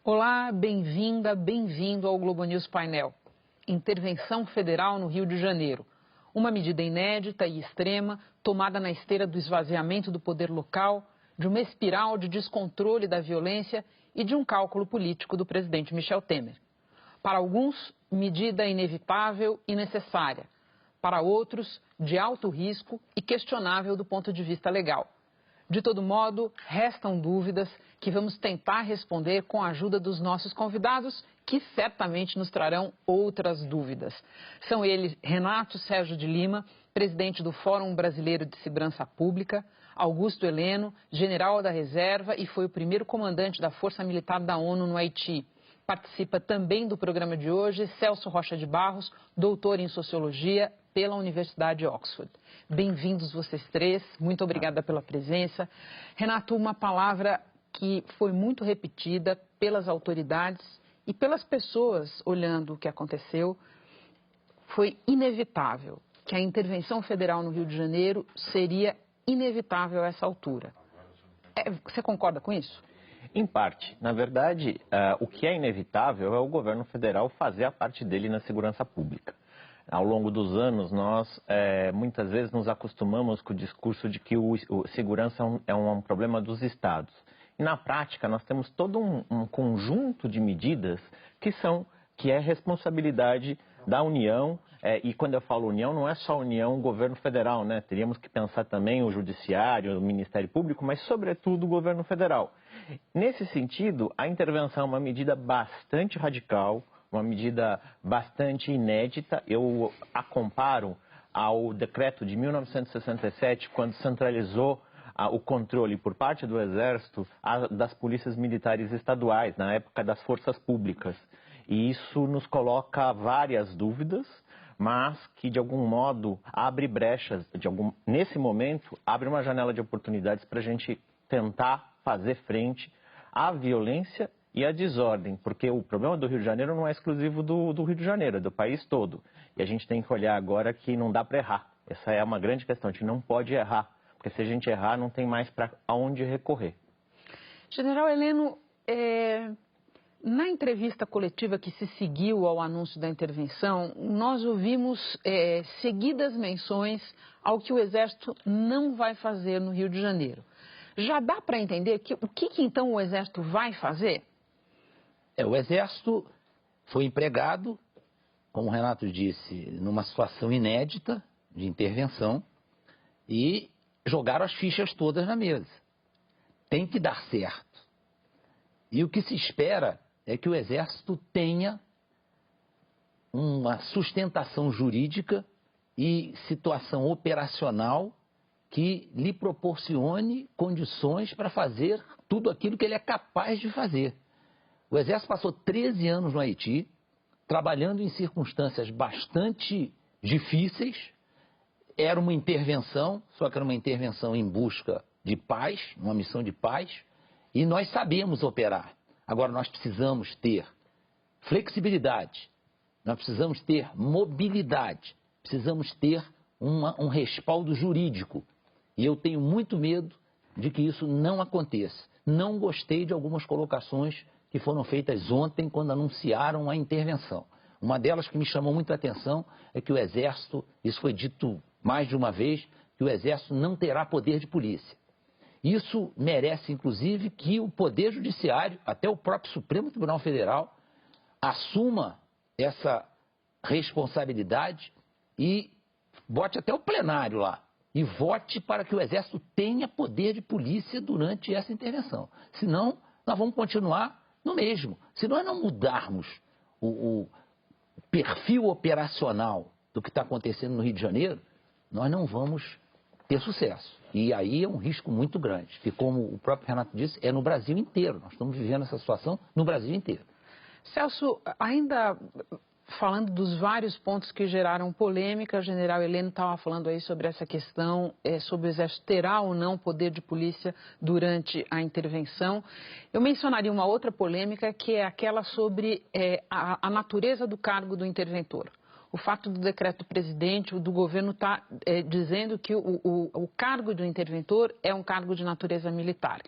Olá, bem-vinda, bem-vindo ao Globo News Painel. Intervenção federal no Rio de Janeiro. Uma medida inédita e extrema, tomada na esteira do esvaziamento do poder local, de uma espiral de descontrole da violência e de um cálculo político do presidente Michel Temer. Para alguns, medida inevitável e necessária. Para outros, de alto risco e questionável do ponto de vista legal. De todo modo, restam dúvidas que vamos tentar responder com a ajuda dos nossos convidados, que certamente nos trarão outras dúvidas. São eles Renato Sérgio de Lima, presidente do Fórum Brasileiro de Segurança Pública, Augusto Heleno, general da reserva e foi o primeiro comandante da Força Militar da ONU no Haiti. Participa também do programa de hoje Celso Rocha de Barros, doutor em Sociologia pela Universidade de Oxford. Bem-vindos vocês três, muito obrigada pela presença. Renato, uma palavra que foi muito repetida pelas autoridades e pelas pessoas olhando o que aconteceu, foi inevitável, que a intervenção federal no Rio de Janeiro seria inevitável a essa altura. Você concorda com isso? Em parte. Na verdade, o que é inevitável é o governo federal fazer a parte dele na segurança pública. Ao longo dos anos, nós muitas vezes nos acostumamos com o discurso de que segurança é um problema dos estados. E na prática, nós temos todo um conjunto de medidas que é responsabilidade da União. E quando eu falo União, não é só União, governo federal, né? Teríamos que pensar também o Judiciário, o Ministério Público, mas sobretudo o governo federal. Nesse sentido, a intervenção é uma medida bastante radical, uma medida bastante inédita. Eu a comparo ao decreto de 1967, quando centralizou o controle por parte do Exército das polícias militares estaduais, na época das forças públicas. E isso nos coloca várias dúvidas, mas que de algum modo abre brechas, nesse momento, abre uma janela de oportunidades para a gente tentar fazer frente à violência e à desordem, porque o problema do Rio de Janeiro não é exclusivo do Rio de Janeiro, é do país todo. E a gente tem que olhar agora que não dá para errar. Essa é uma grande questão, a gente não pode errar, porque se a gente errar não tem mais para onde recorrer. General Heleno, na entrevista coletiva que se seguiu ao anúncio da intervenção, nós ouvimos seguidas menções ao que o Exército não vai fazer no Rio de Janeiro. Já dá para entender o que então o Exército vai fazer? O Exército foi empregado, como o Renato disse, numa situação inédita de intervenção e jogaram as fichas todas na mesa. Tem que dar certo. E o que se espera é que o Exército tenha uma sustentação jurídica e situação operacional que lhe proporcione condições para fazer tudo aquilo que ele é capaz de fazer. O Exército passou 13 anos no Haiti, trabalhando em circunstâncias bastante difíceis. Era uma intervenção, só que era uma intervenção em busca de paz, uma missão de paz, e nós sabemos operar. Agora, nós precisamos ter flexibilidade, nós precisamos ter mobilidade, precisamos ter um respaldo jurídico. E eu tenho muito medo de que isso não aconteça. Não gostei de algumas colocações que foram feitas ontem quando anunciaram a intervenção. Uma delas que me chamou muito a atenção é que o Exército, isso foi dito mais de uma vez, que o Exército não terá poder de polícia. Isso merece, inclusive, que o Poder Judiciário, até o próprio Supremo Tribunal Federal, assuma essa responsabilidade e bote até o plenário lá. E vote para que o Exército tenha poder de polícia durante essa intervenção. Senão, nós vamos continuar no mesmo. Se nós não mudarmos o perfil operacional do que está acontecendo no Rio de Janeiro, nós não vamos ter sucesso. E aí é um risco muito grande. E como o próprio Renato disse, é no Brasil inteiro. Nós estamos vivendo essa situação no Brasil inteiro. Celso, ainda falando dos vários pontos que geraram polêmica, o general Heleno estava falando aí sobre essa questão, sobre o Exército terá ou não poder de polícia durante a intervenção. Eu mencionaria uma outra polêmica, que é aquela sobre a natureza do cargo do interventor. O fato do decreto do presidente, do governo, estar dizendo que o cargo do interventor é um cargo de natureza militar.